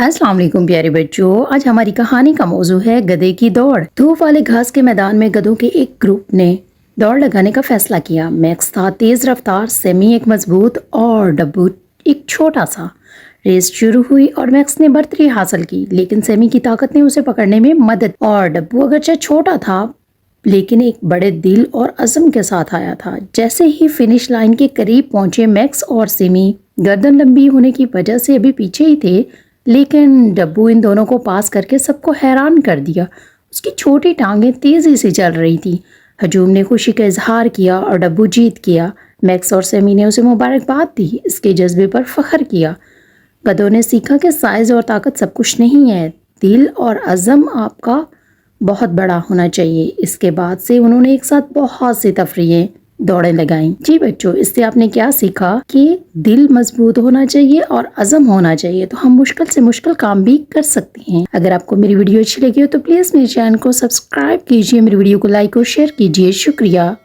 अस्सलाम वालेकुम प्यारे बच्चों, आज हमारी कहानी का मौजू है गधे की दौड़। धूप वाले घास के मैदान में गधों के एक ग्रुप ने दौड़ लगाने का फैसला किया। मैक्स था तेज रफ्तार, सेमी एक मजबूत और डब्बू एक छोटा सा। रेस शुरू हुई और मैक्स ने बढ़तरी हासिल की, लेकिन सेमी की ताकत ने उसे पकड़ने में मदद। और डब्बू अगरचे छोटा था लेकिन एक बड़े दिल और अज़म के साथ आया था। जैसे ही फिनिश लाइन के करीब पहुंचे, मैक्स और सेमी गर्दन लंबी होने की वजह से अभी पीछे ही थे, लेकिन डब्बू इन दोनों को पास करके सबको हैरान कर दिया। उसकी छोटी टांगें तेजी से चल रही थी। हजूम ने खुशी का इजहार किया और डब्बू जीत गया। मैक्स और सेमी ने उसे मुबारकबाद दी, इसके जज्बे पर फख्र किया। गधों ने सीखा कि साइज और ताकत सब कुछ नहीं है, दिल और अज़म आपका बहुत बड़ा होना चाहिए। इसके बाद से उन्होंने एक साथ बहुत सी तफरीहें दौड़ें लगाई। जी बच्चों, इससे आपने क्या सीखा कि दिल मजबूत होना चाहिए और अज़म होना चाहिए, तो हम मुश्किल से मुश्किल काम भी कर सकते हैं। अगर आपको मेरी वीडियो अच्छी लगी हो तो प्लीज़ मेरे चैनल को सब्सक्राइब कीजिए, मेरी वीडियो को लाइक और शेयर कीजिए। शुक्रिया।